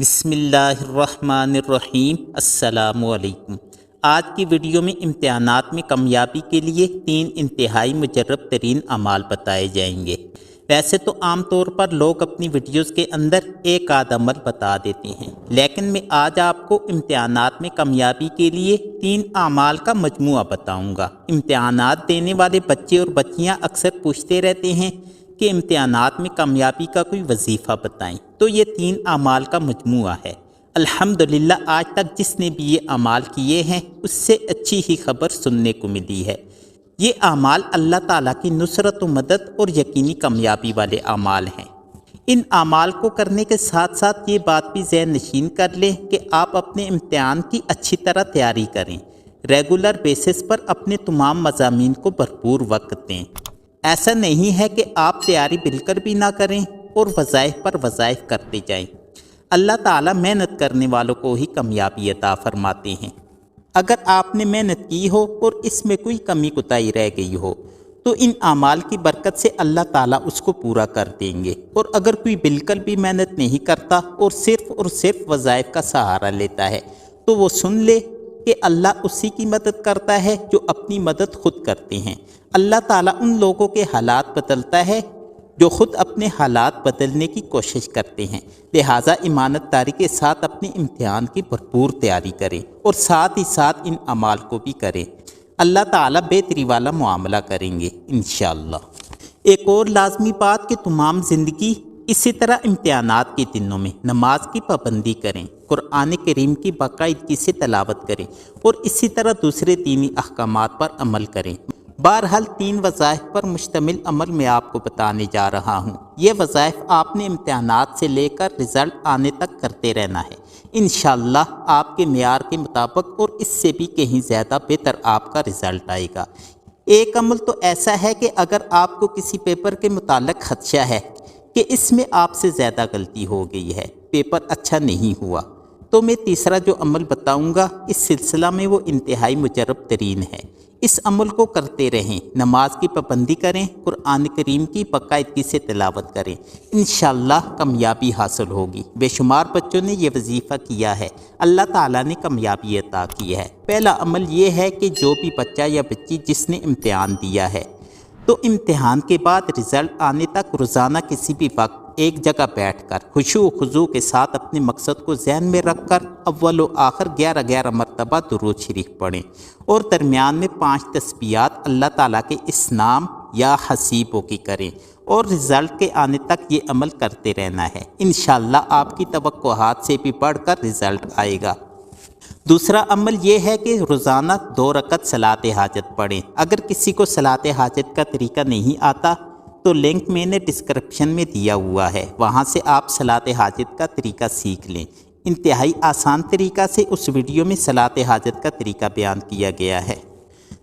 بسم اللہ الرحمن الرحیم۔ السلام علیکم۔ آج کی ویڈیو میں امتحانات میں کامیابی کے لیے 3 انتہائی مجرب ترین اعمال بتائے جائیں گے۔ ویسے تو عام طور پر لوگ اپنی ویڈیوز کے اندر ایک آدھ عمل بتا دیتے ہیں، لیکن میں آج آپ کو امتحانات میں کامیابی کے لیے 3 اعمال کا مجموعہ بتاؤں گا۔ امتحانات دینے والے بچے اور بچیاں اکثر پوچھتے رہتے ہیں کہ امتحانات میں کامیابی کا کوئی وظیفہ بتائیں، تو یہ 3 اعمال کا مجموعہ ہے۔ الحمدللہ آج تک جس نے بھی یہ اعمال کیے ہیں اس سے اچھی ہی خبر سننے کو ملی ہے۔ یہ اعمال اللہ تعالیٰ کی نصرت و مدد اور یقینی کامیابی والے اعمال ہیں۔ ان اعمال کو کرنے کے ساتھ ساتھ یہ بات بھی ذہن نشین کر لیں کہ آپ اپنے امتحان کی اچھی طرح تیاری کریں۔ ریگولر بیسس پر اپنے تمام مضامین کو بھرپور وقت دیں۔ ایسا نہیں ہے کہ آپ تیاری بالکل بھی نہ کریں اور وظائف پر وظائف کرتے جائیں۔ اللہ تعالیٰ محنت کرنے والوں کو ہی کامیابی عطا فرماتے ہیں۔ اگر آپ نے محنت کی ہو اور اس میں کوئی کمی کوتاہی رہ گئی ہو تو ان اعمال کی برکت سے اللہ تعالیٰ اس کو پورا کر دیں گے، اور اگر کوئی بالکل بھی محنت نہیں کرتا اور صرف وظائف کا سہارا لیتا ہے تو وہ سن لے کہ اللہ اسی کی مدد کرتا ہے جو اپنی مدد خود کرتے ہیں۔ اللہ تعالیٰ ان لوگوں کے حالات بدلتا ہے جو خود اپنے حالات بدلنے کی کوشش کرتے ہیں۔ لہٰذا ایمانت داری کے ساتھ اپنے امتحان کی بھرپور تیاری کریں اور ساتھ ہی ساتھ ان اعمال کو بھی کریں۔ اللہ تعالیٰ بہتری والا معاملہ کریں گے انشاءاللہ۔ ایک اور لازمی بات کہ تمام زندگی اسی طرح امتحانات کے دنوں میں نماز کی پابندی کریں، قرآن کریم کی باقاعدگی سے تلاوت کریں اور اسی طرح دوسرے دینی احکامات پر عمل کریں۔ بہرحال 3 وظائف پر مشتمل عمل میں آپ کو بتانے جا رہا ہوں۔ یہ وظائف آپ نے امتحانات سے لے کر رزلٹ آنے تک کرتے رہنا ہے۔ انشاءاللہ آپ کے معیار کے مطابق اور اس سے بھی کہیں زیادہ بہتر آپ کا رزلٹ آئے گا۔ ایک عمل تو ایسا ہے کہ اگر آپ کو کسی پیپر کے متعلق خدشہ ہے کہ اس میں آپ سے زیادہ غلطی ہو گئی ہے، پیپر اچھا نہیں ہوا، تو میں تیسرا جو عمل بتاؤں گا اس سلسلہ میں وہ انتہائی مجرب ترین ہے۔ اس عمل کو کرتے رہیں، نماز کی پابندی کریں، قرآن کریم کی باقاعدگی سے تلاوت کریں، انشاءاللہ کامیابی حاصل ہوگی۔ بے شمار بچوں نے یہ وظیفہ کیا ہے، اللہ تعالیٰ نے کامیابی عطا کی ہے۔ پہلا عمل یہ ہے کہ جو بھی بچہ یا بچی جس نے امتحان دیا ہے تو امتحان کے بعد رزلٹ آنے تک روزانہ کسی بھی وقت ایک جگہ بیٹھ کر خشوع و خضوع کے ساتھ اپنے مقصد کو ذہن میں رکھ کر اول و آخر 11 مرتبہ درود شریف پڑھیں اور درمیان میں 5 تسبیحات اللہ تعالیٰ کے اس نام یا حسیبوں کی کریں، اور رزلٹ کے آنے تک یہ عمل کرتے رہنا ہے۔ انشاءاللہ آپ کی توقعات سے بھی بڑھ کر رزلٹ آئے گا۔ دوسرا عمل یہ ہے کہ روزانہ 2 رکعت صلاۃ حاجت پڑھیں۔ اگر کسی کو صلاۃ حاجت کا طریقہ نہیں آتا تو لنک میں نے ڈسکرپشن میں دیا ہوا ہے، وہاں سے آپ صلاۃ حاجت کا طریقہ سیکھ لیں۔ انتہائی آسان طریقہ سے اس ویڈیو میں صلاۃ حاجت کا طریقہ بیان کیا گیا ہے۔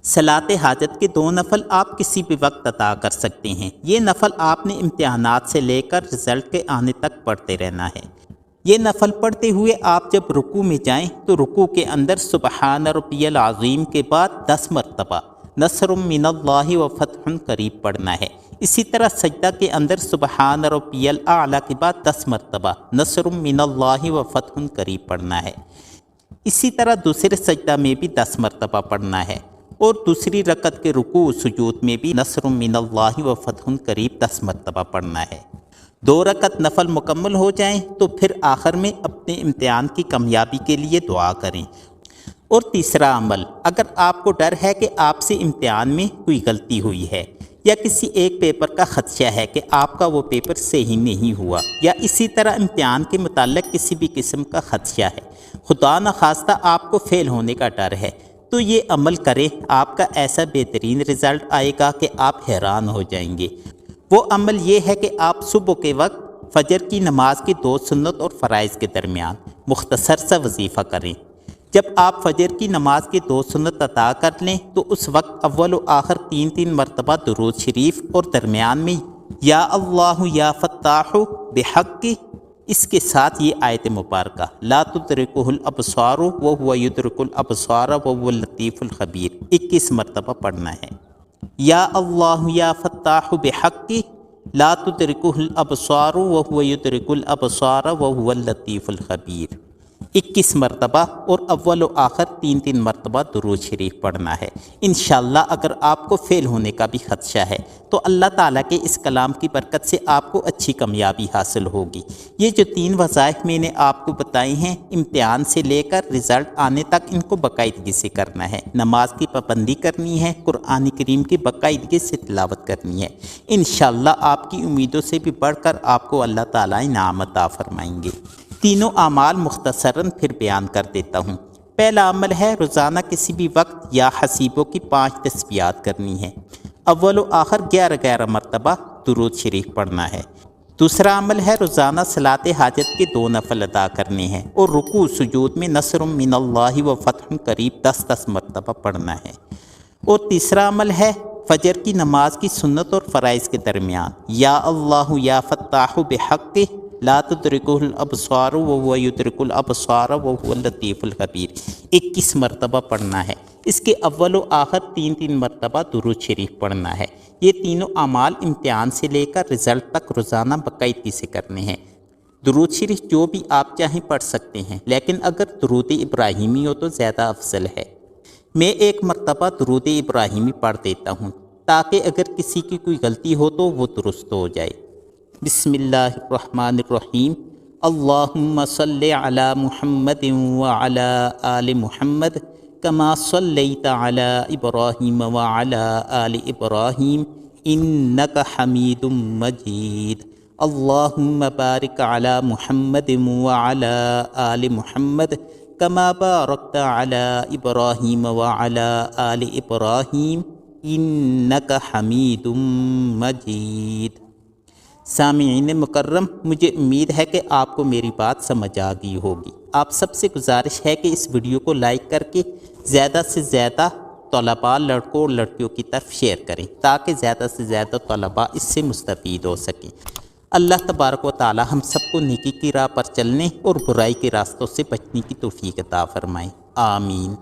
صلاۃ حاجت کے 2 نفل آپ کسی بھی وقت ادا کر سکتے ہیں۔ یہ نفل آپ نے امتحانات سے لے کر رزلٹ کے آنے تک پڑھتے رہنا ہے۔ یہ نفل پڑھتے ہوئے آپ جب رکوع میں جائیں تو رکوع کے اندر سبحان ربی العظیم کے بعد 10 مرتبہ نصر من اللہ و فتح قریب پڑھنا ہے۔ اسی طرح سجدہ کے اندر سبحان ربی الاعلیٰ کے بعد 10 مرتبہ نصر من اللہ و فتح قریب پڑھنا ہے۔ اسی طرح دوسرے سجدہ میں بھی 10 مرتبہ پڑھنا ہے، اور دوسری رکعت کے رکوع و سجود میں بھی نصر من اللہ و فتح قریب 10 مرتبہ پڑھنا ہے۔ 2 رکعت نفل مکمل ہو جائیں تو پھر آخر میں اپنے امتحان کی کامیابی کے لیے دعا کریں۔ اور تیسرا عمل، اگر آپ کو ڈر ہے کہ آپ سے امتحان میں کوئی غلطی ہوئی ہے یا کسی ایک پیپر کا خدشہ ہے کہ آپ کا وہ پیپر صحیح نہیں ہوا، یا اسی طرح امتحان کے متعلق کسی بھی قسم کا خدشہ ہے، خدا نخواستہ آپ کو فیل ہونے کا ڈر ہے، تو یہ عمل کریں۔ آپ کا ایسا بہترین رزلٹ آئے گا کہ آپ حیران ہو جائیں گے۔ وہ عمل یہ ہے کہ آپ صبح کے وقت فجر کی نماز کی 2 سنت اور فرائض کے درمیان مختصر سا وظیفہ کریں۔ جب آپ فجر کی نماز کی 2 سنت ادا کر لیں تو اس وقت اول و آخر 3 مرتبہ درود شریف اور درمیان میں یا اللہ یا فتاح بحق، اس کے ساتھ یہ آیت مبارکہ لا تدرکہ الابصار وہو یدرک الابصار وہو اللطیف الخبیر 21 مرتبہ پڑھنا ہے۔ یا اللہ یا فتاح بحق لا تدرکہ الابصار وہو یدرک الابصار وہو اللطیف الخبیر۔ 21 مرتبہ اور اول و آخر 3 مرتبہ درود شریف پڑھنا ہے۔ انشاءاللہ اگر آپ کو فیل ہونے کا بھی خدشہ ہے تو اللہ تعالیٰ کے اس کلام کی برکت سے آپ کو اچھی کامیابی حاصل ہوگی۔ یہ جو 3 وظائف میں نے آپ کو بتائی ہیں، امتحان سے لے کر رزلٹ آنے تک ان کو باقاعدگی سے کرنا ہے۔ نماز کی پابندی کرنی ہے، قرآن کریم کی باقاعدگی سے تلاوت کرنی ہے۔ انشاءاللہ آپ کی امیدوں سے بھی بڑھ کر آپ کو اللہ تعالیٰ انعام عطا فرمائیں گے۔ تینوں اعمال مختصراً پھر بیان کر دیتا ہوں۔ پہلا عمل ہے روزانہ کسی بھی وقت یا حسیبوں کی 5 تسبیحات کرنی ہے۔ اول و آخر 11 مرتبہ درود شریف پڑھنا ہے۔ دوسرا عمل ہے روزانہ صلاۃ حاجت کے 2 نفل ادا کرنے ہیں اور رکوع سجود میں نصر من اللہ و فتح قریب 10 مرتبہ پڑھنا ہے۔ اور تیسرا عمل ہے فجر کی نماز کی سنت اور فرائض کے درمیان یا اللہ یا فتاح بحق لا تدرکہ الابصار وہو یدرک الابصار وہو اللطیف الخبیر 21 مرتبہ پڑھنا ہے۔ اس کے اول و آخر 3 مرتبہ درود شریف پڑھنا ہے۔ یہ تینوں اعمال امتحان سے لے کر رزلٹ تک روزانہ باقاعدگی سے کرنے ہیں۔ درود شریف جو بھی آپ چاہیں پڑھ سکتے ہیں، لیکن اگر درود ابراہیمی ہو تو زیادہ افضل ہے۔ میں 1 مرتبہ درود ابراہیمی پڑھ دیتا ہوں تاکہ اگر کسی کی کوئی غلطی ہو تو وہ درست ہو جائے۔ بسم اللہ الرحمن الرحیم۔ اللہم صلی علی محمد وعلی آل محمد کما صلیت علی ابراہیم وعلی آل ابراہیم انک حمید مجید۔ اللہم بارک علی محمد وعلی آل محمد کما بارکت علی ابراہیم وعلی آل ابراہیم انک حمید مجید۔ سامعین مکرم، مجھے امید ہے کہ آپ کو میری بات سمجھ آ گئی ہوگی۔ آپ سب سے گزارش ہے کہ اس ویڈیو کو لائک کر کے زیادہ سے زیادہ طلباء، لڑکوں اور لڑکیوں کی طرف شیئر کریں تاکہ زیادہ سے زیادہ طلباء اس سے مستفید ہو سکیں۔ اللہ تبارک و تعالی ہم سب کو نیکی کی راہ پر چلنے اور برائی کے راستوں سے بچنے کی توفیق عطا فرمائیں۔ آمین۔